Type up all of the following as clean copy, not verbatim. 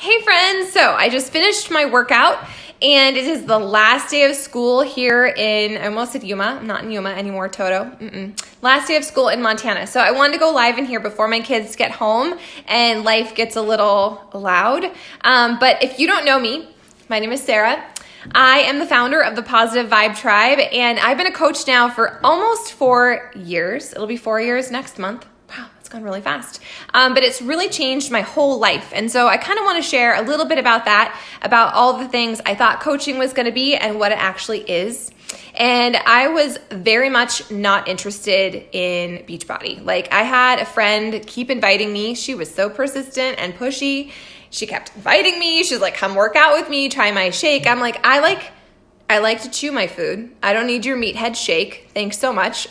Hey friends, so I just finished my workout and it is the last day of school here in, I almost said Yuma, I'm not in Yuma anymore, Toto. Last day of school in Montana. So I wanted to go live in here before my kids get home and life gets a little loud. But if you don't know me, my name is Sarah. I am the founder of the Positive Vibe Tribe and I've been a coach now for almost 4 years. It'll be 4 years next month. Wow, it's gone really fast. But it's really changed my whole life. And so I kind of want to share a little bit about that, about all the things I thought coaching was going to be and what it actually is. And I was very much not interested in Beachbody. Like I had a friend keep inviting me. She was so persistent and pushy. She kept inviting me. She's like, come work out with me, try my shake. I'm like, I like to chew my food. I don't need your meathead shake. Thanks so much.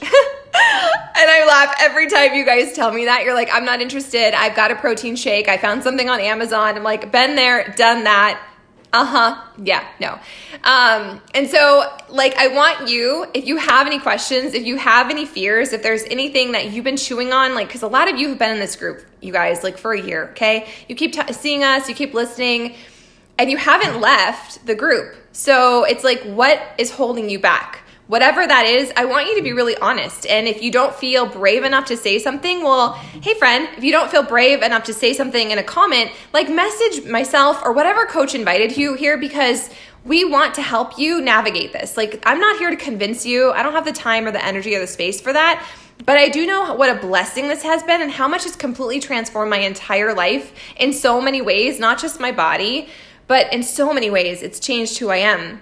And I laugh every time you guys tell me that. You're like, I'm not interested. I've got a protein shake. I found something on Amazon. I'm like, been there, done that. Yeah, no. And so like, I want you, if you have any questions, if you have any fears, if there's anything that you've been chewing on, like, cause a lot of you have been in this group, you guys, like for a year. Okay. You keep seeing us, you keep listening and you haven't left the group. So it's like, what is holding you back? Whatever that is, I want you to be really honest. And if you don't feel brave enough to say something, well, hey friend, if you don't feel brave enough to say something in a comment, like message myself or whatever coach invited you here because we want to help you navigate this. Like I'm not here to convince you. I don't have the time or the energy or the space for that. But I do know what a blessing this has been and how much it's completely transformed my entire life in so many ways, not just my body, but in so many ways it's changed who I am.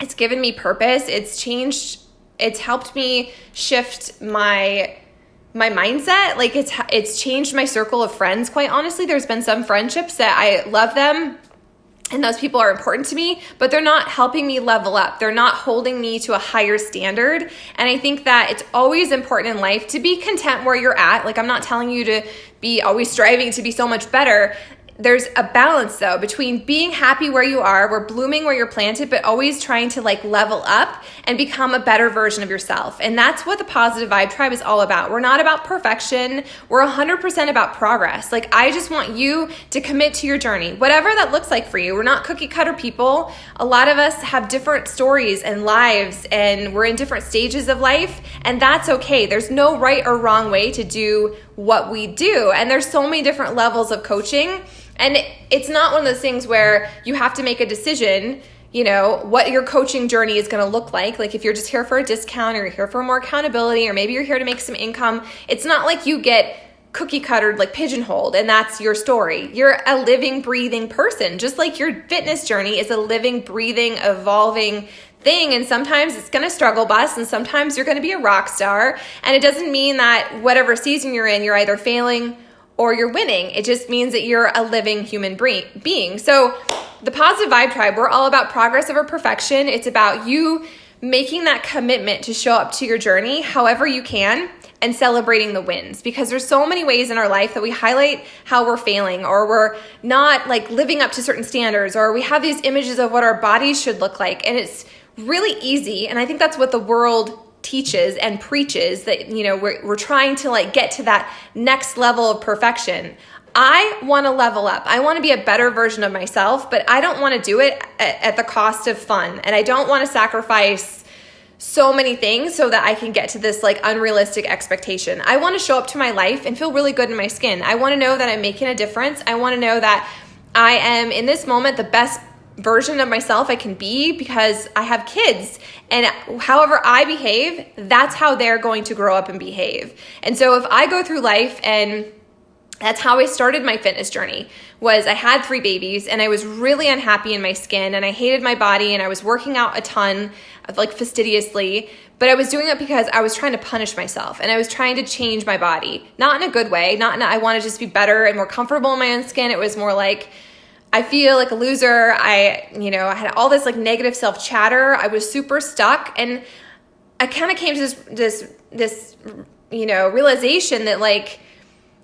It's given me purpose. It's helped me shift my mindset. Like it's changed my circle of friends. Quite honestly, there's been some friendships that I love them and those people are important to me, but they're not helping me level up. They're not holding me to a higher standard. And I think that it's always important in life to be content where you're at. Like I'm not telling you to be always striving to be so much better. There's a balance though between being happy where you are, we're blooming where you're planted, but always trying to like level up and become a better version of yourself. And that's what the Positive Vibe Tribe is all about. We're not about perfection. We're 100% about progress. Like I just want you to commit to your journey, whatever that looks like for you. We're not cookie cutter people. A lot of us have different stories and lives and we're in different stages of life and that's okay. There's no right or wrong way to do what we do. And there's so many different levels of coaching. And it's not one of those things where you have to make a decision, you know, what your coaching journey is going to look like. Like if you're just here for a discount or you're here for more accountability, or maybe you're here to make some income, it's not like you get cookie cuttered, like pigeonholed, and that's your story. You're a living, breathing person, just like your fitness journey is a living, breathing, evolving thing. And sometimes it's going to struggle bus and sometimes you're going to be a rock star. And it doesn't mean that whatever season you're in, you're either failing or you're winning. It just means that you're a living human being. So the Positive Vibe Tribe, we're all about progress over perfection. It's about you making that commitment to show up to your journey however you can and celebrating the wins, because there's so many ways in our life that we highlight how we're failing or we're not like living up to certain standards, or we have these images of what our bodies should look like. And it's really easy. And I think that's what the world teaches and preaches, that, you know, we're trying to like get to that next level of perfection. I want to level up. I want to be a better version of myself, but I don't want to do it at the cost of fun. And I don't want to sacrifice so many things so that I can get to this like unrealistic expectation. I want to show up to my life and feel really good in my skin. I want to know that I'm making a difference. I want to know that I am in this moment the best version of myself I can be because I have kids, and however I behave, that's how they're going to grow up and behave. And so if I go through life, and that's how I started my fitness journey, was I had 3 babies and I was really unhappy in my skin and I hated my body and I was working out a ton, like fastidiously, but I was doing it because I was trying to punish myself and I was trying to change my body, not in a good way, I want to just be better and more comfortable in my own skin. It was more like, I feel like a loser. I had all this like negative self chatter. I was super stuck, and I kind of came to this realization that like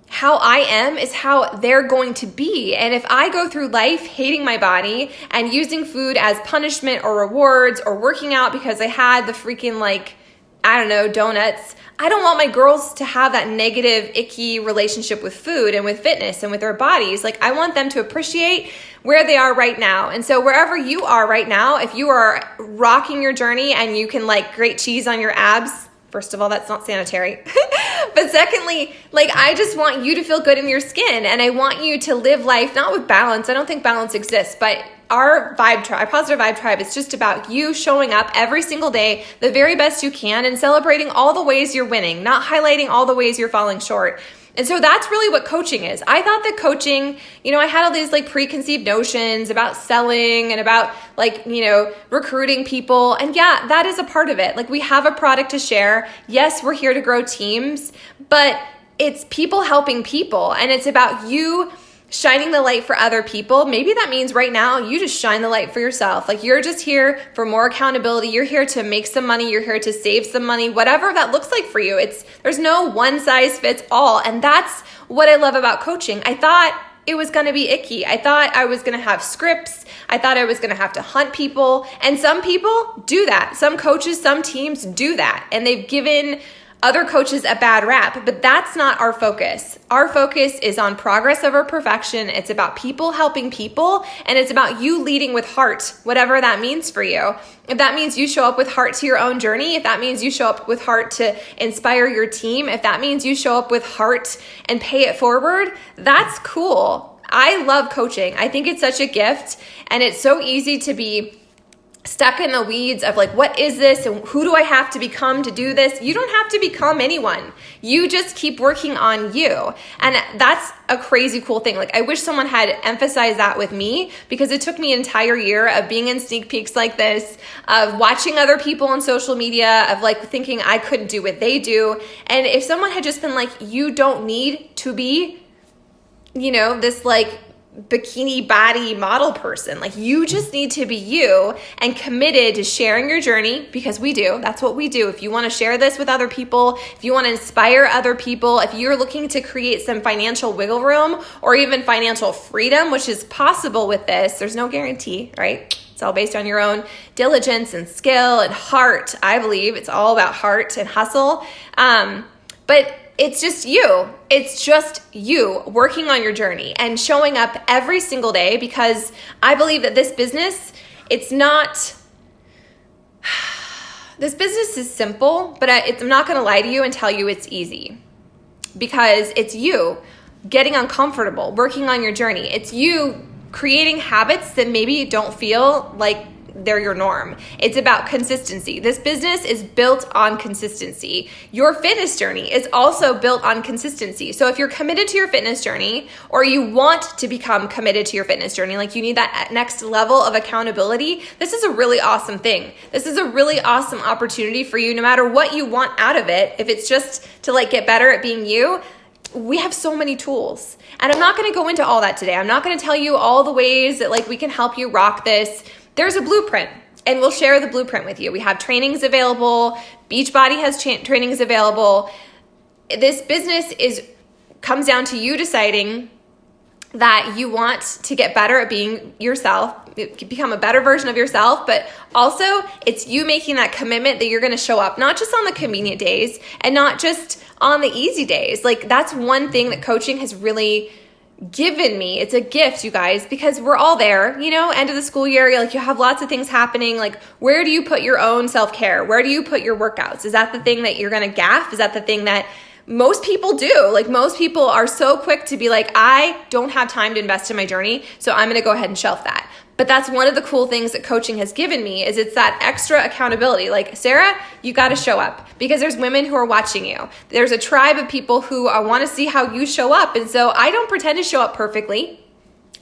how I am is how they're going to be. And if I go through life hating my body and using food as punishment or rewards or working out because I had the freaking like I don't know, donuts. I don't want my girls to have that negative, icky relationship with food and with fitness and with their bodies. Like, I want them to appreciate where they are right now. And so wherever you are right now, if you are rocking your journey and you can like grate cheese on your abs, first of all, that's not sanitary. But secondly, like, I just want you to feel good in your skin, and I want you to live life not with balance. I don't think balance exists, but our Vibe Tribe, Positive Vibe Tribe, it's just about you showing up every single day the very best you can and celebrating all the ways you're winning, not highlighting all the ways you're falling short. And so that's really what coaching is. I thought that coaching, I had all these like preconceived notions about selling and about like, recruiting people. And yeah, that is a part of it. Like, we have a product to share. Yes, we're here to grow teams, but it's people helping people. And it's about you shining the light for other people. Maybe that means right now you just shine the light for yourself. Like, you're just here for more accountability. You're here to make some money. You're here to save some money, whatever that looks like for you. There's no one size fits all. And that's what I love about coaching. I thought it was going to be icky. I thought I was going to have scripts. I thought I was going to have to hunt people. And some people do that. Some coaches, some teams do that. And they've given other coaches a bad rap, but that's not our focus. Our focus is on progress over perfection. It's about people helping people, and it's about you leading with heart, whatever that means for you. If that means you show up with heart to your own journey, if that means you show up with heart to inspire your team, if that means you show up with heart and pay it forward, that's cool. I love coaching. I think it's such a gift, and it's so easy to be stuck in the weeds of like, what is this and who do I have to become to do this? You don't have to become anyone. You just keep working on you. And that's a crazy cool thing. Like, I wish someone had emphasized that with me, because it took me an entire year of being in sneak peeks like this, of watching other people on social media, of like thinking I couldn't do what they do. And if someone had just been like, you don't need to be, this like bikini body model person. Like, you just need to be you and committed to sharing your journey, because we do. That's what we do. If you want to share this with other people, if you want to inspire other people, if you're looking to create some financial wiggle room or even financial freedom, which is possible with this, there's no guarantee, right? It's all based on your own diligence and skill and heart. I believe it's all about heart and hustle. But it's just you. It's just you working on your journey and showing up every single day, because I believe that this business is simple, but I'm not going to lie to you and tell you it's easy, because it's you getting uncomfortable, working on your journey. It's you creating habits that maybe don't feel like they're your norm. It's about consistency. This business is built on consistency. Your fitness journey is also built on consistency. So if you're committed to your fitness journey, or you want to become committed to your fitness journey, like you need that next level of accountability, this is a really awesome thing. This is a really awesome opportunity for you, no matter what you want out of it. If it's just to like get better at being you, we have so many tools. And I'm not going to go into all that today. I'm not going to tell you all the ways that like we can help you rock this. There's a blueprint, and we'll share the blueprint with you. We have trainings available. Beachbody has trainings available. This business comes down to you deciding that you want to get better at being yourself, become a better version of yourself, but also it's you making that commitment that you're going to show up, not just on the convenient days and not just on the easy days. Like, that's one thing that coaching has really given me. It's a gift, you guys, because we're all there, end of the school year, like you have lots of things happening. Like, where do you put your own self-care? Where do you put your workouts? Is that the thing that you're going to gaff? Is that the thing that most people do? Like, most people are so quick to be like, I don't have time to invest in my journey, so I'm going to go ahead and shelf that. But that's one of the cool things that coaching has given me, is it's that extra accountability. Like, Sarah, you got to show up, because there's women who are watching you. There's a tribe of people who want to see how you show up. And so I don't pretend to show up perfectly.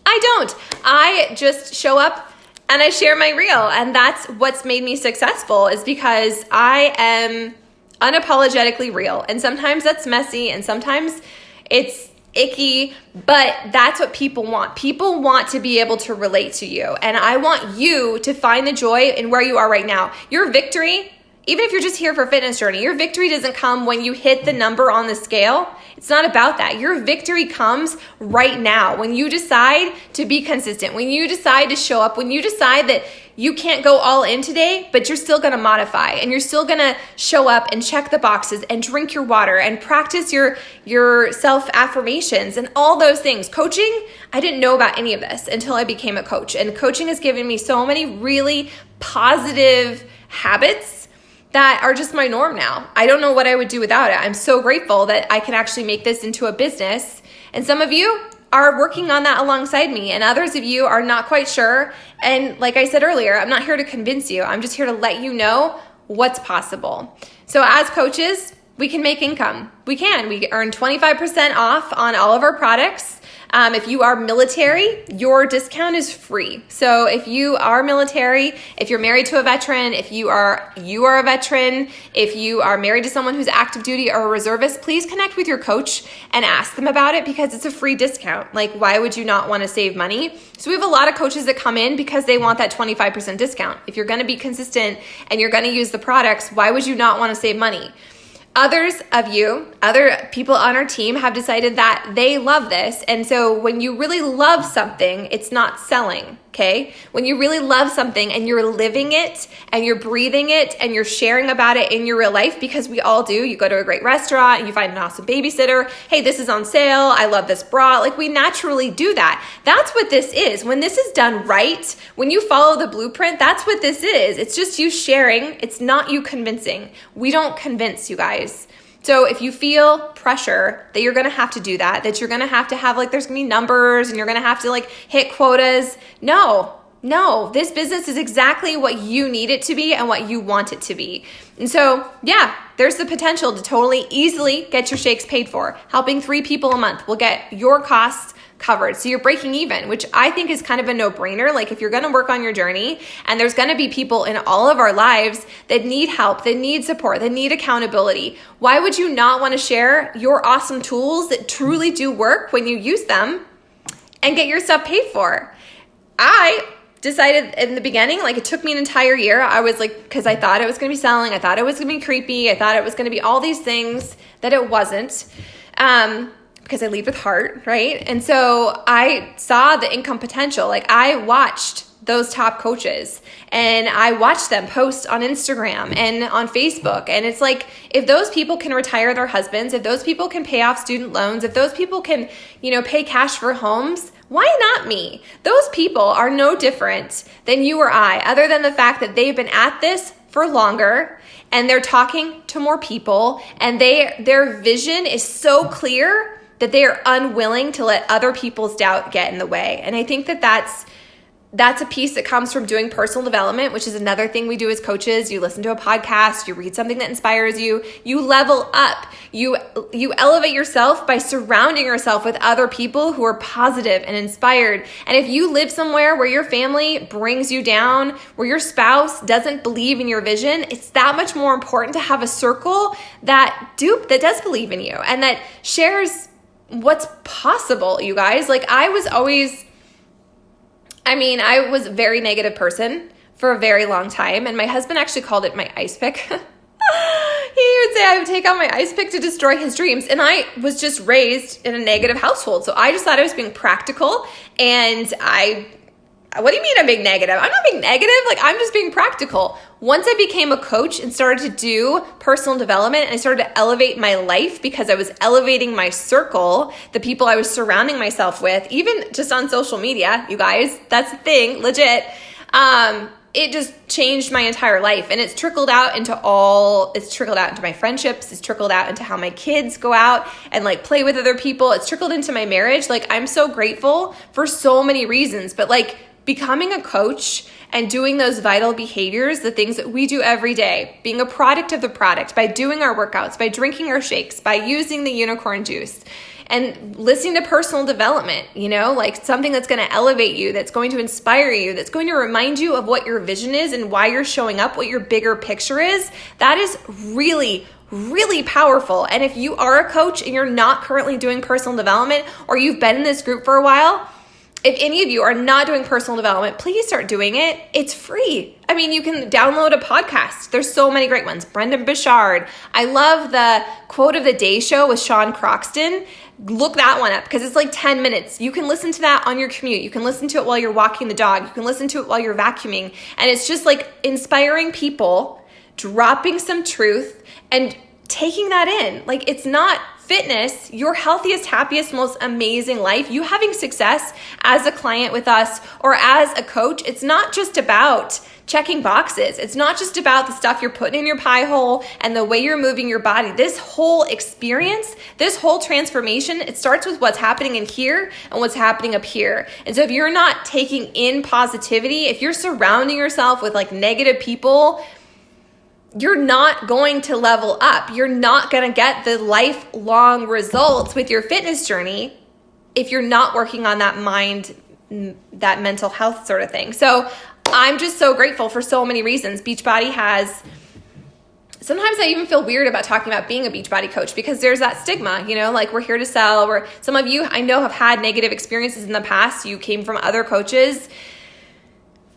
I don't. I just show up and I share my real. And that's what's made me successful, is because I am unapologetically real. And sometimes that's messy, and sometimes it's icky, but that's what people want. People want to be able to relate to you. And I want you to find the joy in where you are right now. Your victory, even if you're just here for fitness journey, your victory doesn't come when you hit the number on the scale. It's not about that. Your victory comes right now when you decide to be consistent, when you decide to show up, when you decide that you can't go all in today, but you're still gonna modify and you're still gonna show up and check the boxes and drink your water and practice your self-affirmations and all those things. Coaching, I didn't know about any of this until I became a coach. And coaching has given me so many really positive habits that are just my norm now. I don't know what I would do without it. I'm so grateful that I can actually make this into a business. And some of you are working on that alongside me, and others of you are not quite sure. And like I said earlier, I'm not here to convince you. I'm just here to let you know what's possible. So as coaches, we can make income. We earn 25% off on all of our products. If you are military, your discount is free. So if you are military, if you're married to a veteran, if you are a veteran, if you are married to someone who's active duty or a reservist, please connect with your coach and ask them about it because it's a free discount. Like, why would you not want to save money? So we have a lot of coaches that come in because they want that 25% discount. If you're going to be consistent and you're going to use the products, why would you not want to save money? Other people on our team have decided that they love this. And so when you really love something, it's not selling, okay? When you really love something and you're living it and you're breathing it and you're sharing about it in your real life, because we all do. You go to a great restaurant and you find an awesome babysitter. Hey, this is on sale. I love this bra. Like, we naturally do that. That's what this is. When this is done right, when you follow the blueprint, that's what this is. It's just you sharing. It's not you convincing. We don't convince, you guys. So if you feel pressure that you're going to have to do that you're going to have like, there's going to be numbers and you're going to have to like hit quotas. No, this business is exactly what you need it to be and what you want it to be. And so, yeah, there's the potential to totally easily get your shakes paid for. Helping 3 people a month will get your costs covered. So you're breaking even, which I think is kind of a no-brainer. Like, if you're going to work on your journey, and there's going to be people in all of our lives that need help, that need support, that need accountability, why would you not want to share your awesome tools that truly do work when you use them and get your stuff paid for? I decided in the beginning, like, it took me an entire year. I was like, because I thought it was going to be selling. I thought it was going to be creepy. I thought it was going to be all these things that it wasn't. Because I lead with heart, right? And so I saw the income potential. Like, I watched those top coaches and I watched them post on Instagram and on Facebook. And it's like, if those people can retire their husbands, if those people can pay off student loans, if those people can, pay cash for homes, why not me? Those people are no different than you or I, other than the fact that they've been at this for longer and they're talking to more people and their vision is so clear that they are unwilling to let other people's doubt get in the way. And I think that that's a piece that comes from doing personal development, which is another thing we do as coaches. You listen to a podcast, you read something that inspires you, you level up, you elevate yourself by surrounding yourself with other people who are positive and inspired. And if you live somewhere where your family brings you down, where your spouse doesn't believe in your vision, it's that much more important to have a circle that does believe in you and that shares what's possible, you guys. Like, I was a very negative person for a very long time. And my husband actually called it my ice pick. He would say I would take out my ice pick to destroy his dreams. And I was just raised in a negative household. So I just thought I was being practical. And what do you mean I'm being negative? I'm not being negative. Like, I'm just being practical. Once I became a coach and started to do personal development and I started to elevate my life because I was elevating my circle, the people I was surrounding myself with, even just on social media, you guys, that's the thing, legit. It just changed my entire life, and it's trickled out into my friendships. It's trickled out into how my kids go out and like play with other people. It's trickled into my marriage. Like, I'm so grateful for so many reasons, but like, becoming a coach and doing those vital behaviors, the things that we do every day, being a product of the product, by doing our workouts, by drinking our shakes, by using the unicorn juice, and listening to personal development, like something that's going to elevate you, that's going to inspire you, that's going to remind you of what your vision is and why you're showing up, what your bigger picture is. That is really, really powerful. And if you are a coach and you're not currently doing personal development, or you've been in this group for a while, if any of you are not doing personal development, please start doing it. It's free. I mean, you can download a podcast. There's so many great ones. Brendan Bouchard. I love the Quote of the Day show with Sean Croxton. Look that one up because it's like 10 minutes. You can listen to that on your commute. You can listen to it while you're walking the dog. You can listen to it while you're vacuuming. And it's just like inspiring people, dropping some truth and taking that in. Like, it's not fitness, your healthiest, happiest, most amazing life, you having success as a client with us or as a coach. It's not just about checking boxes. It's not just about the stuff you're putting in your pie hole and the way you're moving your body. This whole experience, this whole transformation, it starts with what's happening in here and what's happening up here. And so if you're not taking in positivity, if you're surrounding yourself with like negative people, you're not going to level up. You're not going to get the lifelong results with your fitness journey if you're not working on that mind, that mental health sort of thing. So I'm just so grateful for so many reasons. Beachbody has, sometimes I even feel weird about talking about being a Beachbody coach because there's that stigma, you know, like we're here to sell, or some of you I know have had negative experiences in the past. You came from other coaches.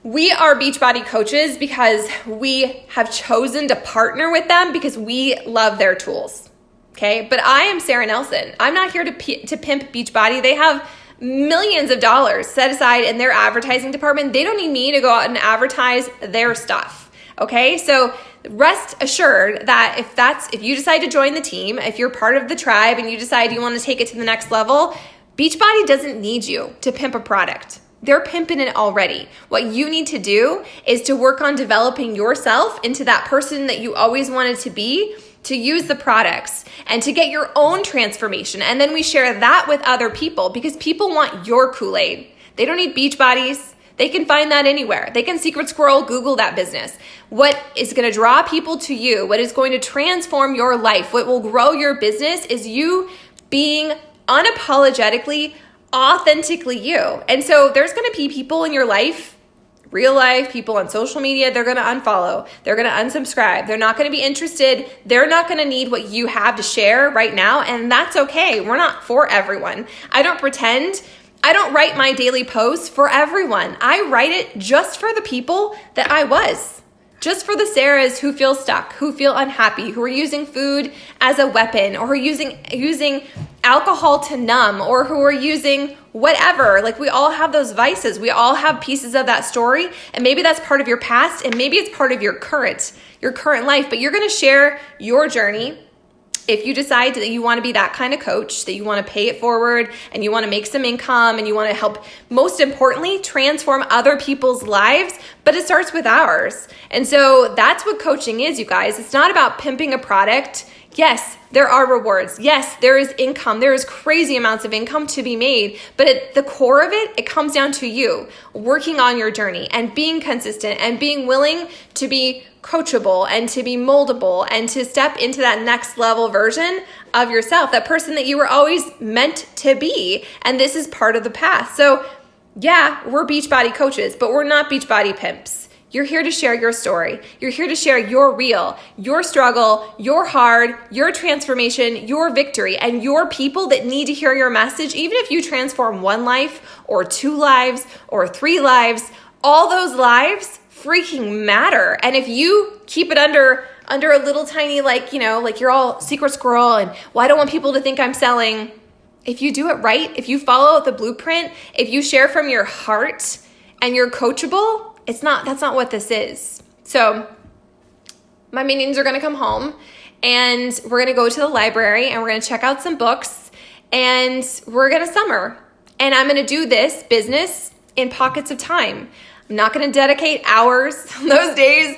We are Beachbody coaches because we have chosen to partner with them because we love their tools, okay? But I am Sarah Nelson. I'm not here to pimp Beachbody. They have millions of dollars set aside in their advertising department. They don't need me to go out and advertise their stuff, okay? So rest assured that if you decide to join the team, if you're part of the tribe and you decide you want to take it to the next level, Beachbody doesn't need you to pimp a product. They're pimping it already. What you need to do is to work on developing yourself into that person that you always wanted to be, to use the products and to get your own transformation. And then we share that with other people because people want your Kool-Aid. They don't need Beachbodies. They can find that anywhere. They can secret squirrel Google that business. What is going to draw people to you, what is going to transform your life, what will grow your business is you being unapologetically authentically you. And so there's going to be people in your life, real life, people on social media, they're going to unfollow. They're going to unsubscribe. They're not going to be interested. They're not going to need what you have to share right now. And that's okay. We're not for everyone. I don't pretend. I don't write my daily posts for everyone. I write it just for the people that I was. Just for the Sarahs who feel stuck, who feel unhappy, who are using food as a weapon, or who are using alcohol to numb, or who are using whatever. Like, we all have those vices. We all have pieces of that story. And maybe that's part of your past, and maybe it's part of your current life. But you're going to share your journey. If you decide that you want to be that kind of coach, that you want to pay it forward and you want to make some income and you want to help, most importantly, transform other people's lives, but it starts with ours. And so that's what coaching is, you guys. It's not about pimping a product. Yes, there are rewards. Yes, there is income. There is crazy amounts of income to be made. But at the core of it, it comes down to you working on your journey and being consistent and being willing to be coachable and to be moldable and to step into that next level version of yourself, that person that you were always meant to be. And this is part of the path. So yeah, we're Beachbody coaches, but we're not Beachbody pimps. You're here to share your story. You're here to share your real, your struggle, your hard, your transformation, your victory, and your people that need to hear your message. Even if you transform one life or 2 lives or 3 lives, all those lives freaking matter. And if you keep it under a little tiny, like you're all secret squirrel and, well, I don't want people to think I'm selling. If you do it right, if you follow the blueprint, if you share from your heart and you're coachable, that's not what this is. So my minions are going to come home and we're going to go to the library and we're going to check out some books and we're going to summer. And I'm going to do this business in pockets of time. I'm not going to dedicate hours those days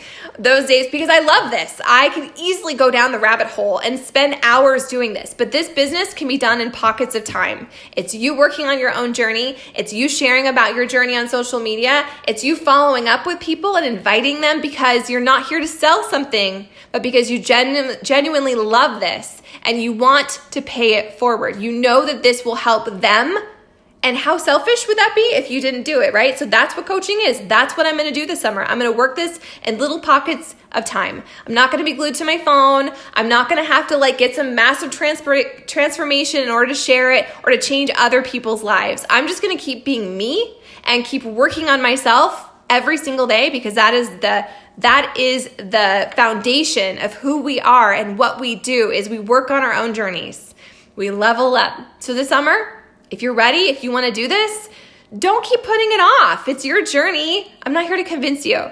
because I love this. I can easily go down the rabbit hole and spend hours doing this, but this business can be done in pockets of time. It's you working on your own journey. It's you sharing about your journey on social media. It's you following up with people and inviting them because you're not here to sell something, but because you genuinely love this and you want to pay it forward. You know that this will help them And how selfish would that be if you didn't do it, right? So that's what coaching is. That's what I'm going to do this summer. I'm going to work this in little pockets of time. I'm not going to be glued to my phone. I'm not going to have to like get some massive transformation in order to share it or to change other people's lives. I'm just going to keep being me and keep working on myself every single day, because that is the foundation of who we are. And what we do is we work on our own journeys. We level up. So this summer, if you're ready, if you want to do this, don't keep putting it off. It's your journey. I'm not here to convince you.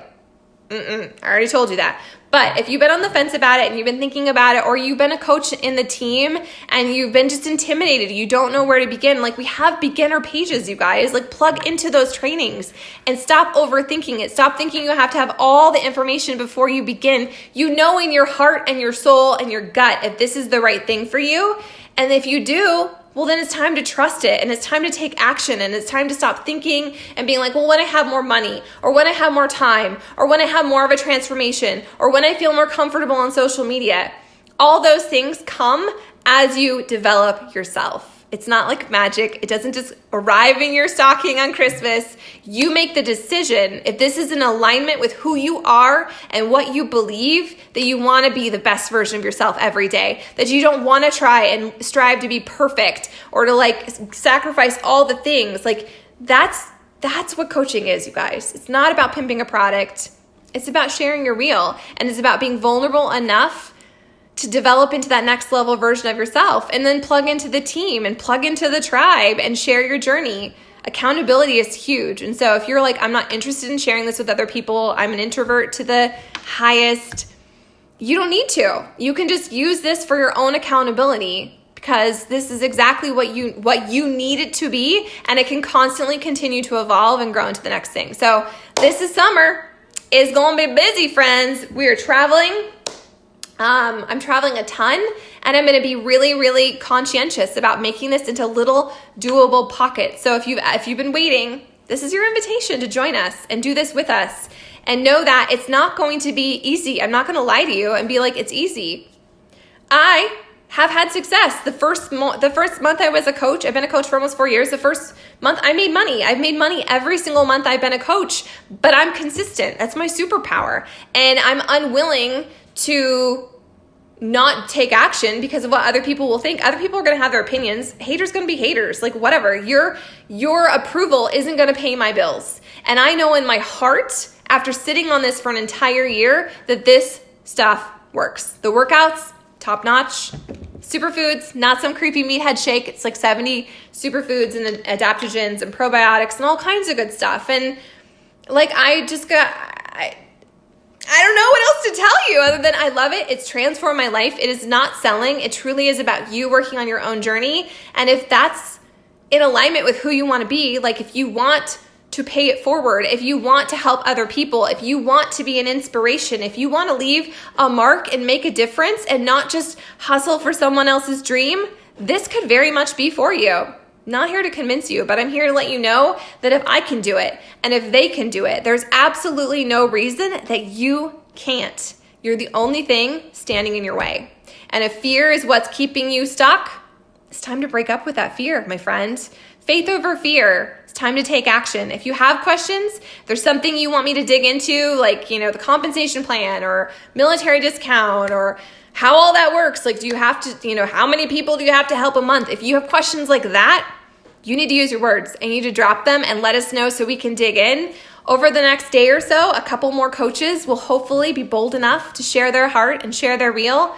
I already told you that. But if you've been on the fence about it and you've been thinking about it, or you've been a coach in the team and you've been just intimidated, you don't know where to begin, like we have beginner pages, you guys. Like plug into those trainings and stop overthinking it. Stop thinking you have to have all the information before you begin. You know in your heart and your soul and your gut if this is the right thing for you. And if you do, well, then it's time to trust it, and it's time to take action, and it's time to stop thinking and being like, well, when I have more money, or when I have more time, or when I have more of a transformation, or when I feel more comfortable on social media. All those things come as you develop yourself. It's not like magic. It doesn't just arrive in your stocking on Christmas. You make the decision, if this is in alignment with who you are and what you believe, that you want to be the best version of yourself every day, that you don't want to try and strive to be perfect or to like sacrifice all the things. Like that's what coaching is, you guys. It's not about pimping a product. It's about sharing your real, and it's about being vulnerable enough to develop into that next level version of yourself, and then plug into the team and plug into the tribe and share your journey. Accountability is huge. And so if you're like, I'm not interested in sharing this with other people, I'm an introvert to the highest, you don't need to. You can just use this for your own accountability, because this is exactly what you need it to be, and it can constantly continue to evolve and grow into the next thing. So this is summer. It's going to be busy, friends. We are traveling. I'm traveling a ton, and I'm going to be really, really conscientious about making this into little doable pockets. So if you've been waiting, this is your invitation to join us and do this with us, and know that it's not going to be easy. I'm not going to lie to you and be like, it's easy. I have had success. The first month I was a coach, I've been a coach for almost 4 years. The first month I made money. I've made money every single month I've been a coach, but I'm consistent. That's my superpower. And I'm unwilling to not take action because of what other people will think. Other people are going to have their opinions. Haters going to be haters. Like whatever. Your approval isn't going to pay my bills. And I know in my heart, after sitting on this for an entire year, that this stuff works. The workouts, top notch. Superfoods, not some creepy meathead shake. It's like 70 superfoods and adaptogens and probiotics and all kinds of good stuff. And like I don't know what else to tell you other than I love it. It's transformed my life. It is not selling. It truly is about you working on your own journey. And if that's in alignment with who you want to be, like if you want to pay it forward, if you want to help other people, if you want to be an inspiration, if you want to leave a mark and make a difference and not just hustle for someone else's dream, this could very much be for you. Not here to convince you, but I'm here to let you know that if I can do it and if they can do it, there's absolutely no reason that you can't. You're the only thing standing in your way. And if fear is what's keeping you stuck, it's time to break up with that fear, my friend. Faith over fear. It's time to take action. If you have questions, there's something you want me to dig into, like, the compensation plan or military discount or how all that works. Like, do you have to, how many people do you have to help a month? If you have questions like that, you need to use your words and you need to drop them and let us know so we can dig in. Over the next day or so, a couple more coaches will hopefully be bold enough to share their heart and share their real.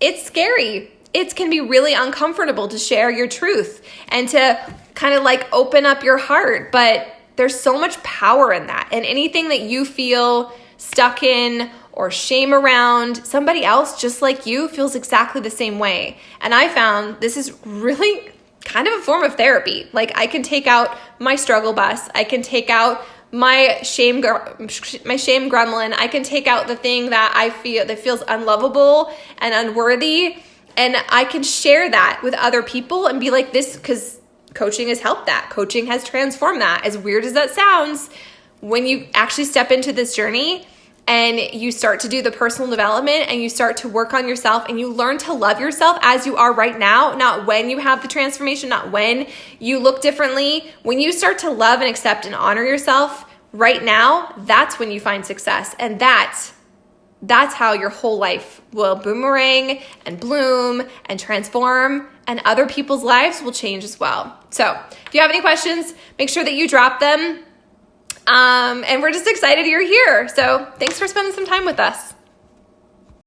It's scary. It can be really uncomfortable to share your truth and to kind of like open up your heart, but there's so much power in that. And anything that you feel stuck in or shame around, somebody else just like you feels exactly the same way. And I found this is really kind of a form of therapy. Like I can take out my struggle bus. I can take out my shame gremlin. I can take out the thing that I feel that feels unlovable and unworthy. And I can share that with other people and be like this, because coaching has helped that. Coaching has transformed that. As weird as that sounds, when you actually step into this journey, and you start to do the personal development and you start to work on yourself and you learn to love yourself as you are right now, not when you have the transformation, not when you look differently. When you start to love and accept and honor yourself right now, that's when you find success. And that's how your whole life will boomerang and bloom and transform, and other people's lives will change as well. So if you have any questions, make sure that you drop them. And we're just excited you're here. So thanks for spending some time with us.